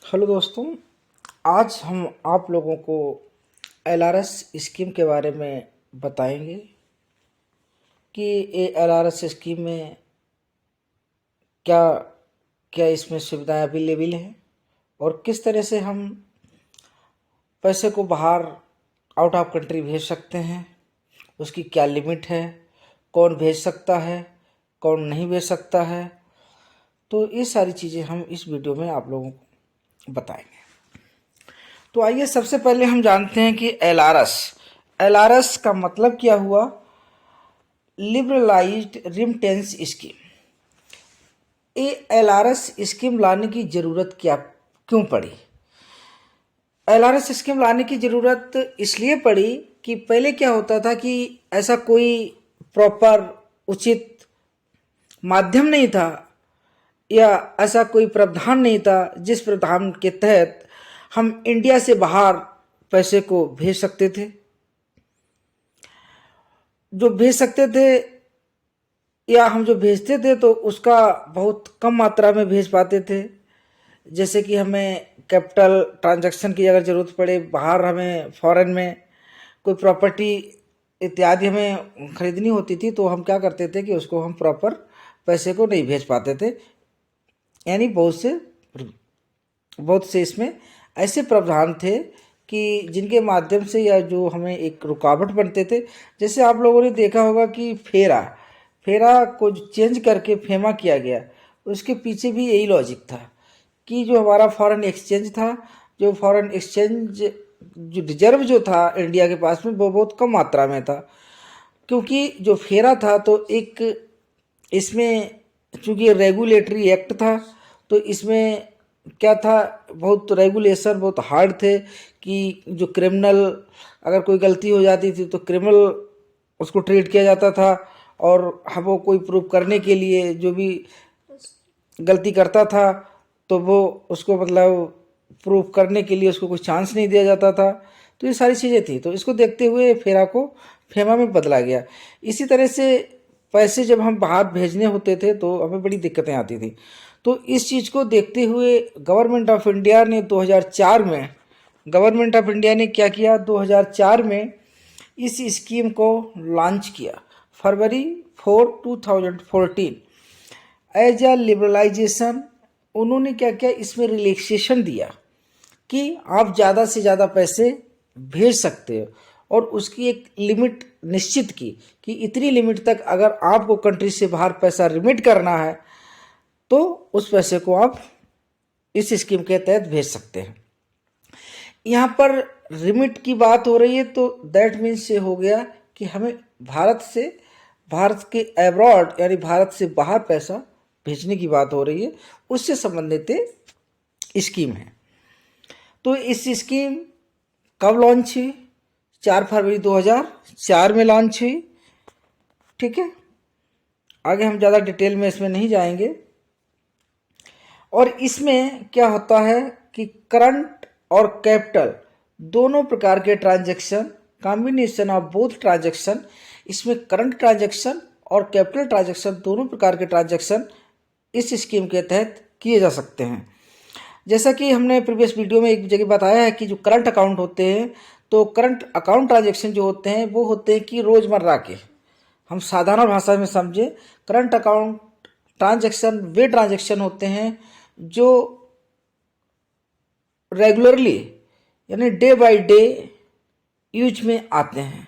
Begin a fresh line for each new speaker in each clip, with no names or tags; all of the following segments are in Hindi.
हेलो दोस्तों, आज हम आप लोगों को एलआरएस स्कीम के बारे में बताएंगे कि ये एलआरएस स्कीम में क्या क्या इसमें सुविधाएं अवेलेबल हैं और किस तरह से हम पैसे को बाहर आउट ऑफ कंट्री भेज सकते हैं। उसकी क्या लिमिट है, कौन भेज सकता है, कौन नहीं भेज सकता है। तो ये सारी चीज़ें हम इस वीडियो में आप लोगों को बताएंगे। तो आइए सबसे पहले हम जानते हैं कि एलआरएस का मतलब क्या हुआ। Liberalised remittance scheme. ये एलआरएस स्कीम लाने की ज़रूरत क्यों पड़ी? एलआरएस स्कीम लाने की ज़रूरत इसलिए पड़ी कि पहले क्या होता था कि ऐसा कोई प्रॉपर उचित माध्यम नहीं था या ऐसा कोई प्रावधान नहीं था जिस प्रावधान के तहत हम इंडिया से बाहर पैसे को भेज सकते थे। जो भेज सकते थे या हम जो भेजते थे तो उसका बहुत कम मात्रा में भेज पाते थे। जैसे कि हमें कैपिटल ट्रांजैक्शन की अगर ज़रूरत पड़े, बाहर हमें फॉरेन में कोई प्रॉपर्टी इत्यादि हमें खरीदनी होती थी तो हम क्या करते थे कि उसको हम प्रॉपर पैसे को नहीं भेज पाते थे। यानी बहुत से इसमें ऐसे प्रावधान थे कि जिनके माध्यम से या जो हमें एक रुकावट बनते थे। जैसे आप लोगों ने देखा होगा कि फेरा को चेंज करके फेमा किया गया, उसके पीछे भी यही लॉजिक था कि जो हमारा फॉरेन एक्सचेंज था, जो फॉरेन एक्सचेंज जो रिजर्व जो था इंडिया के पास में वो बहुत कम मात्रा में था। क्योंकि जो फेरा था तो एक इसमें चूँकि रेगुलेटरी एक्ट था तो इसमें क्या था, बहुत रेगुलेशन बहुत हार्ड थे कि जो क्रिमिनल अगर कोई गलती हो जाती थी तो क्रिमिनल उसको ट्रीट किया जाता था और वो कोई प्रूव करने के लिए जो भी गलती करता था तो वो उसको मतलब प्रूव करने के लिए उसको कोई चांस नहीं दिया जाता था। तो ये सारी चीज़ें थी, तो इसको देखते हुए फेरा को फेमा में बदला गया। इसी तरह से पैसे जब हम बाहर भेजने होते थे तो हमें बड़ी दिक्कतें आती थी। तो इस चीज़ को देखते हुए गवर्नमेंट ऑफ इंडिया ने 2004 में क्या किया, 2004 में इस स्कीम को लॉन्च किया, फरवरी 2014 एज अ लिबरलाइजेशन। उन्होंने क्या किया, इसमें रिलैक्सेशन दिया कि आप ज़्यादा से ज़्यादा पैसे भेज सकते हो और उसकी एक लिमिट निश्चित की कि इतनी लिमिट तक अगर आपको कंट्री से बाहर पैसा रिमिट करना है तो उस पैसे को आप इस स्कीम के तहत भेज सकते हैं। यहाँ पर रिमिट की बात हो रही है तो दैट मीन्स ये हो गया कि हमें भारत के एब्रॉड यानी भारत से बाहर पैसा भेजने की बात हो रही है, उससे संबंधित स्कीम है। तो इस स्कीम कब लॉन्च हुई? 4 फरवरी 2004 में लॉन्च हुई। ठीक है, आगे हम ज़्यादा डिटेल में इसमें नहीं जाएंगे। और इसमें क्या होता है कि करंट और कैपिटल दोनों प्रकार के transaction, combination of both transaction, इसमें करंट ट्रांजैक्शन और कैपिटल ट्रांजैक्शन दोनों प्रकार के ट्रांजैक्शन इस स्कीम के तहत किए जा सकते हैं। जैसा कि हमने प्रीवियस वीडियो में एक जगह बताया है कि जो करंट अकाउंट होते हैं तो करंट अकाउंट ट्रांजैक्शन जो होते हैं वो होते हैं कि रोज़मर्रा के, हम साधारण भाषा में समझे, करंट अकाउंट ट्रांजैक्शन वे ट्रांजैक्शन होते हैं जो रेगुलरली यानी डे बाय डे यूज में आते हैं।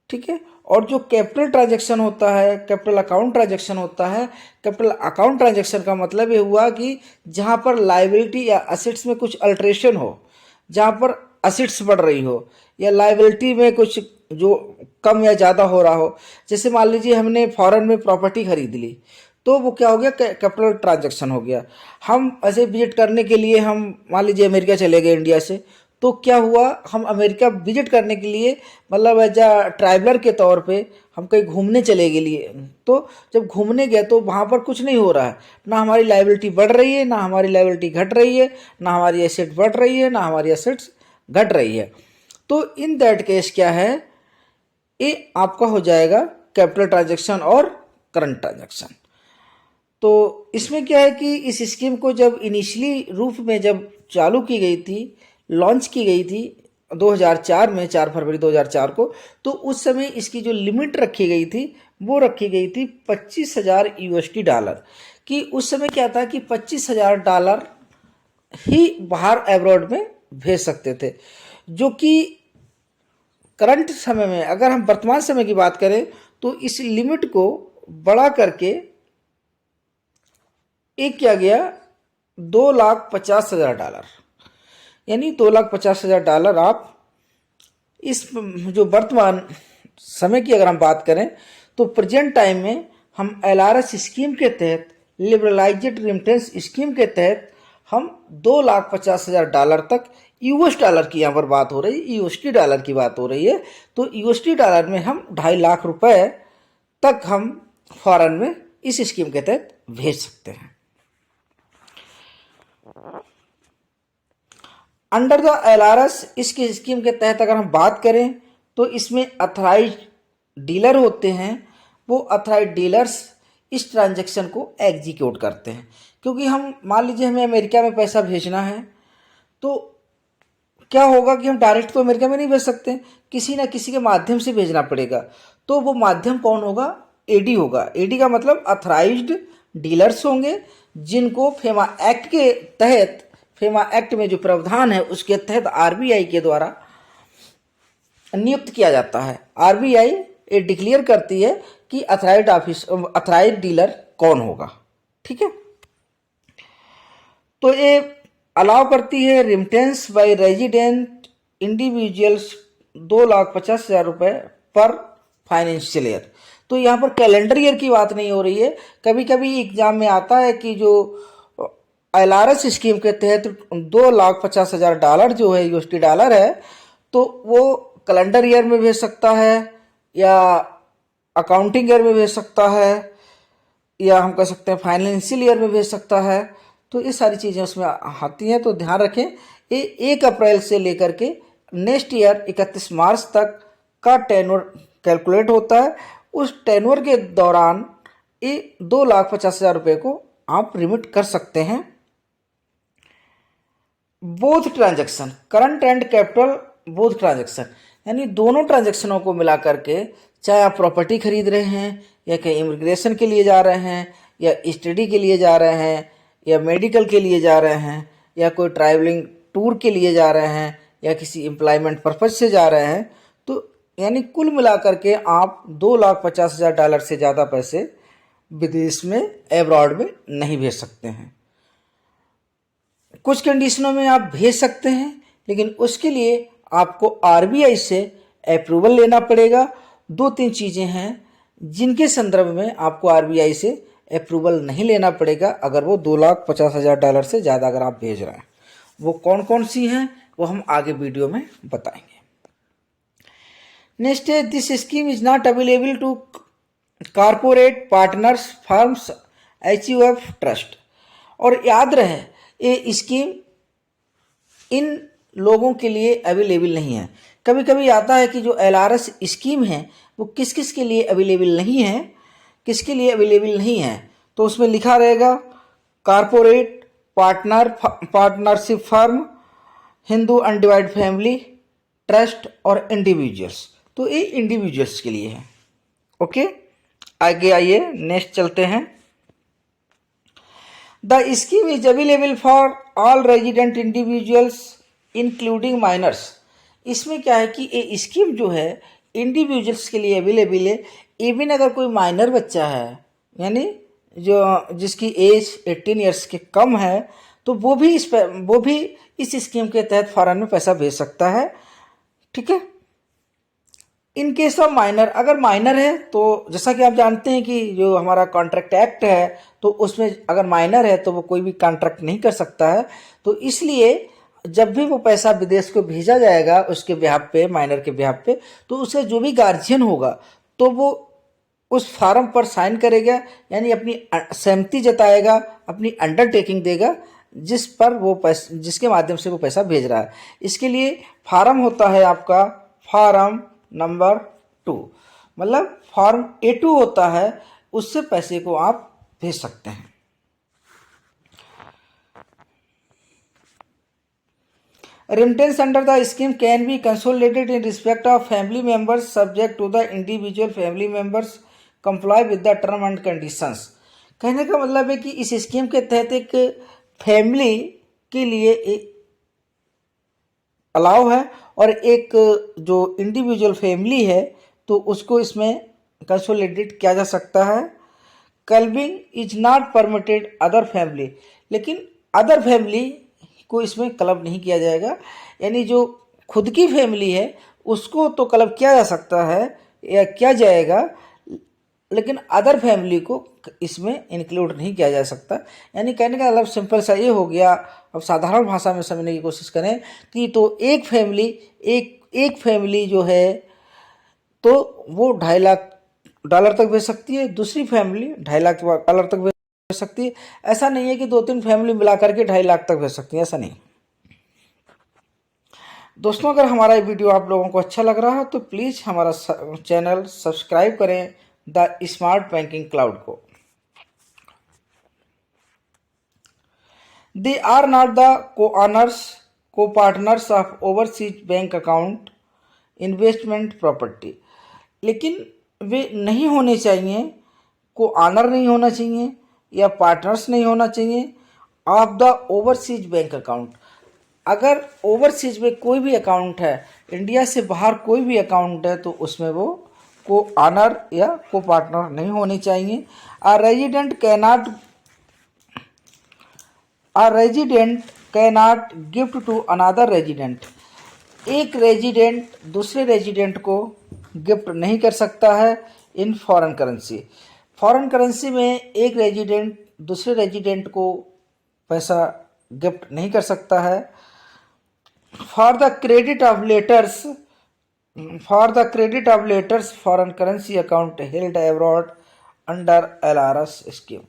ठीक है, और जो कैपिटल ट्रांजैक्शन होता है, कैपिटल अकाउंट ट्रांजैक्शन होता है, कैपिटल अकाउंट ट्रांजैक्शन का मतलब ये हुआ कि जहाँ पर लायबिलिटी या असेट्स में कुछ अल्ट्रेशन हो, जहाँ पर असेट्स बढ़ रही हो या लायबिलिटी में कुछ जो कम या ज़्यादा हो रहा हो। जैसे मान लीजिए हमने फॉरेन में प्रॉपर्टी खरीद ली तो वो क्या हो गया, कैपिटल ट्रांजैक्शन हो गया। हम ऐसे विजिट करने के लिए हम मान लीजिए अमेरिका चले गए इंडिया से, तो क्या हुआ, हम अमेरिका विजिट करने के लिए मतलब एज अ ट्रैवलर के तौर पे हम कहीं घूमने चले गए लिए, तो जब घूमने गए तो वहाँ पर कुछ नहीं हो रहा है, ना हमारी लायबिलिटी बढ़ रही है ना हमारी लायबिलिटी घट रही है, ना हमारी एसेट बढ़ रही है ना हमारी एसेट्स घट रही है। तो इन दैट केस क्या है, ये आपका हो जाएगा कैपिटल ट्रांजैक्शन और करंट ट्रांजैक्शन। तो इसमें क्या है कि इस स्कीम को जब इनिशियली रूप में जब चालू की गई थी, लॉन्च की गई थी 2004 में, 4 फरवरी 2004 को, तो उस समय इसकी जो लिमिट रखी गई थी वो रखी गई थी $25,000 कि उस समय क्या था कि $25,000 ही बाहर एब्रॉड में भेज सकते थे, जो कि करंट समय में अगर हम वर्तमान समय की बात करें तो इस लिमिट को बढ़ा करके एक किया गया $2,50,000, यानी $2,50,000 आप इस जो वर्तमान समय की अगर हम बात करें तो प्रेजेंट टाइम में हम LRS स्कीम के तहत, लिबरलाइज्ड रिमिटेंस स्कीम के तहत हम $2,50,000 तक, यूएस डॉलर की यहाँ पर बात हो रही है, यूएसडी डॉलर की बात हो रही है, तो यूएसडी डॉलर में हम 2.5 लाख रुपए तक हम फॉरेन में इस स्कीम के तहत भेज सकते हैं। अंडर द LRS इसकी स्कीम के तहत अगर हम बात करें तो इसमें अथराइज्ड डीलर होते हैं, वो अथराइज्ड डीलर्स इस ट्रांजैक्शन को एग्जीक्यूट करते हैं। क्योंकि हम मान लीजिए हमें अमेरिका में पैसा भेजना है, तो क्या होगा कि हम डायरेक्ट तो अमेरिका में नहीं भेज सकते, किसी ना किसी के माध्यम से भेजना पड़ेगा। तो वो माध्यम कौन होगा? एडी होगा। एडी का मतलब अथराइज्ड डीलर्स होंगे, जिनको फेमा एक्ट के तहत, फेमा एक्ट में जो प्रावधान है उसके तहत आरबीआई के द्वारा नियुक्त किया जाता है। आरबीआई ये डिक्लेयर करती है कि अथराइज्ड डीलर कौन होगा। ठीक है, तो ये अलाउ करती है रिमिटेंस बाय रेजिडेंट इंडिविजुअल्स $2,50,000 पर फाइनेंशियल ईयर। तो यहाँ पर कैलेंडर ईयर की बात नहीं हो रही है। कभी कभी एग्जाम में आता है कि जो LRS स्कीम के तहत $2,50,000 जो है यूएसडी डॉलर है, तो वो कैलेंडर ईयर में भेज सकता है या अकाउंटिंग ईयर में भेज सकता है, या हम कह सकते हैं फाइनेंशियल ईयर में भेज सकता है। तो ये सारी चीज़ें उसमें आती हैं। तो ध्यान रखें, ये 1 अप्रैल से लेकर के नेक्स्ट ईयर 31 मार्च तक का टेन्योर कैलकुलेट होता है। उस टेन्योर के दौरान ये $2,50,000 को आप रिमिट कर सकते हैं। Both transaction, current and capital both transaction, यानी दोनों ट्रांजैक्शनों को मिला करके, चाहे आप प्रॉपर्टी खरीद रहे हैं या कहीं इमिग्रेशन के लिए जा रहे हैं या स्टडी के लिए जा रहे हैं या मेडिकल के लिए जा रहे हैं या कोई ट्रैवलिंग टूर के लिए जा रहे हैं या किसी एम्प्लॉयमेंट पर्पज से जा रहे हैं, तो यानी कुल मिलाकर के आप $2,50,000 से ज़्यादा पैसे विदेश में, एब्रॉड में नहीं भेज सकते हैं। कुछ कंडीशनों में आप भेज सकते हैं, लेकिन उसके लिए आपको आरबीआई से अप्रूवल लेना पड़ेगा। 2-3 चीज़ें हैं जिनके संदर्भ में आपको आरबीआई से अप्रूवल नहीं लेना पड़ेगा अगर वो $2,50,000 से ज़्यादा अगर आप भेज रहे हैं। वो कौन कौन सी हैं वो हम आगे वीडियो में बताएंगे। नेक्स्ट है, this scheme is not available to corporate partners firms HUF trust. और याद रहे, ये स्कीम इन लोगों के लिए अवेलेबल नहीं है। कभी कभी आता है कि जो LRS स्कीम है वो किस किस के लिए अवेलेबल नहीं है, किसके लिए अवेलेबल नहीं है, तो उसमें लिखा रहेगा corporate, partnership firm, Hindu undivided family, trust और इंडिविजुअल्स। तो ये इंडिविजुअल्स के लिए है। ओके, आगे आइए, नेक्स्ट चलते हैं। The scheme is available for all resident individuals including minors. इसमें क्या है कि ये स्कीम जो है इंडिविजुअल्स के लिए अवेलेबल है। इवन अगर कोई माइनर बच्चा है, यानी जो जिसकी एज 18 ईयर्स के कम है, तो वो भी इस स्कीम के तहत फॉरेन में पैसा भेज सकता है। ठीक है, इन केस ऑफ माइनर, अगर माइनर है तो जैसा कि आप जानते हैं कि जो हमारा कॉन्ट्रैक्ट एक्ट है, तो उसमें अगर माइनर है तो वो कोई भी कॉन्ट्रैक्ट नहीं कर सकता है। तो इसलिए जब भी वो पैसा विदेश को भेजा जाएगा उसके बिहाफ पे, माइनर के बिहाफ पे, तो उससे जो भी गार्जियन होगा तो वो उस फार्म पर साइन करेगा, यानी अपनी सहमति जताएगा, अपनी अंडरटेकिंग देगा जिस पर वो पैसा, जिसके माध्यम से वो पैसा भेज रहा है। इसके लिए फार्म होता है आपका फार्म नंबर 2, मतलब फॉर्म A2 होता है, उससे पैसे को आप भेज सकते हैं। Remittance under the scheme can be consolidated in respect of family members subject to the individual family members comply with the term and conditions। कहने का मतलब है कि इस स्कीम के तहत एक फैमिली के लिए अलाउ है और एक जो इंडिविजुअल फैमिली है तो उसको इसमें कंसोलिडेट किया जा सकता है। Clubbing is not permitted other family, लेकिन अदर फैमिली को इसमें क्लब नहीं किया जाएगा, यानी जो खुद की फैमिली है उसको तो क्लब किया जा सकता है या किया जाएगा, लेकिन अदर फैमिली को इसमें इंक्लूड नहीं किया जा सकता। यानी कहने का मतलब सिंपल सा ये हो गया। अब साधारण भाषा में समझने की कोशिश करें कि तो एक फैमिली जो है तो वो $2.5 लाख तक भेज सकती है, दूसरी फैमिली $2.5 लाख तक भेज सकती है। ऐसा नहीं है कि 2-3 फैमिली मिला करके 2.5 लाख तक भेज सकती है, ऐसा नहीं। दोस्तों, अगर हमारा ये वीडियो आप लोगों को अच्छा लग रहा है तो प्लीज़ हमारा चैनल सब्सक्राइब करें द स्मार्ट बैंकिंग क्लाउड को। दे आर नॉट द को partners of overseas bank account investment property, लेकिन वे नहीं होने चाहिए, को ऑनर नहीं होना चाहिए या पार्टनर्स नहीं होना चाहिए of the overseas bank account. अगर ओवरसीज में कोई भी अकाउंट है, इंडिया से बाहर कोई भी अकाउंट है, तो उसमें वो को ऑनर या को पार्टनर नहीं होनी चाहिए। A resident cannot gift to another resident. एक रेजिडेंट दूसरे रेजिडेंट को गिफ्ट नहीं कर सकता है in foreign currency. Foreign currency में एक रेजिडेंट दूसरे रेजिडेंट को पैसा गिफ्ट नहीं कर सकता है। For the credit of letters foreign currency account held abroad under LRS scheme.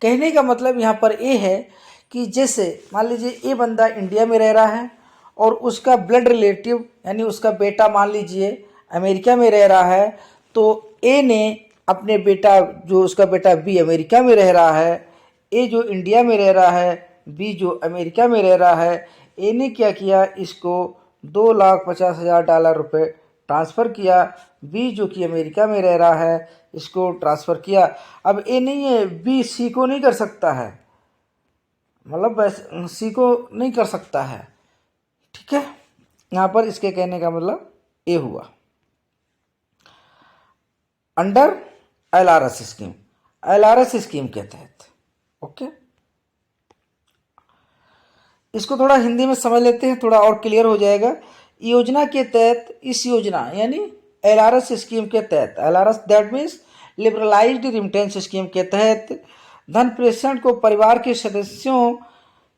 कहने का मतलब यहाँ पर ये है कि जैसे मान लीजिए ये बंदा इंडिया में रह रहा है और उसका ब्लड रिलेटिव यानी उसका बेटा मान लीजिए अमेरिका में रह रहा है, तो ए ने अपने बेटा जो उसका बेटा बी अमेरिका में रह रहा है, ए जो इंडिया में रह रहा है, बी जो अमेरिका में रह रहा है, ए ने क्या किया, इसको $2,50,000 रुपये ट्रांसफ़र किया। बी जो कि अमेरिका में रह रहा है इसको ट्रांसफ़र किया। अब ए नहीं है, बी सी को नहीं कर सकता है, मतलब सी को नहीं कर सकता है, ठीक है। यहाँ पर इसके कहने का मतलब ए हुआ अंडर LRS स्कीम के तहत। ओके, इसको थोड़ा हिंदी में समझ लेते हैं, थोड़ा और क्लियर हो जाएगा। योजना के तहत, इस योजना यानी LRS स्कीम के तहत, LRS that means liberalised remittance scheme के तहत धन प्रेषण को परिवार के सदस्यों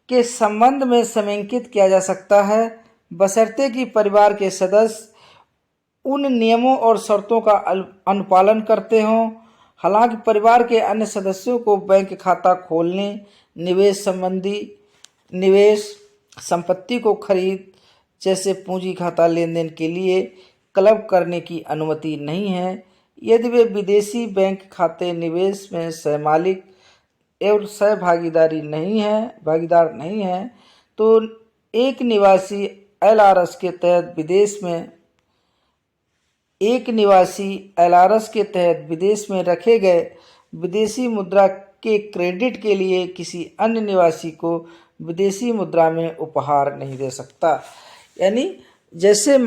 के संबंध में समेकित किया जा सकता है, बशर्ते कि परिवार के सदस्य उन नियमों और शर्तों का अनुपालन करते हों। हालांकि परिवार के अन्य सदस्यों को बैंक खाता खोलने, निवेश, संपत्ति को खरीद जैसे पूंजी खाता लेन देन के लिए क्लब करने की अनुमति नहीं है, यदि वे विदेशी बैंक खाते निवेश में सहमालिक एवं सहभागीदार नहीं है, तो एक निवासी LRS के तहत विदेश में रखे गए विदेशी मुद्रा के क्रेडिट के लिए किसी अन्य निवासी को विदेशी मुद्रा में उपहार नहीं दे सकता। यानी जैसे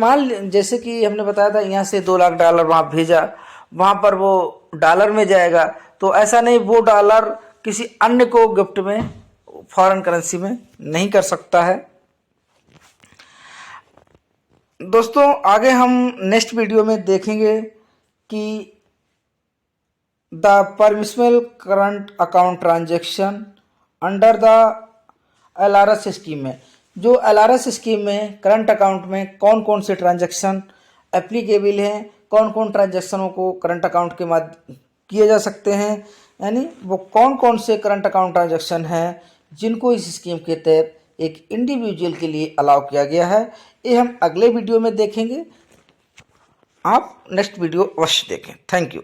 कि हमने बताया था, यहाँ से $2 लाख वहाँ भेजा, वहाँ पर वो डॉलर में जाएगा, तो ऐसा नहीं वो डॉलर किसी अन्य को गिफ्ट में फॉरेन करेंसी में नहीं कर सकता है। दोस्तों, आगे हम नेक्स्ट वीडियो में देखेंगे कि the permissible current account transaction under the LRS scheme में, जो LRS स्कीम में करंट अकाउंट में कौन कौन से ट्रांजैक्शन एप्लीकेबल हैं, कौन कौन ट्रांजैक्शनों को करंट अकाउंट के माध्यम किए जा सकते हैं, यानी वो कौन कौन से करंट अकाउंट ट्रांजैक्शन हैं जिनको इस स्कीम के तहत एक इंडिविजुअल के लिए अलाउ किया गया है, ये हम अगले वीडियो में देखेंगे। आप नेक्स्ट वीडियो अवश्य देखें। Thank you.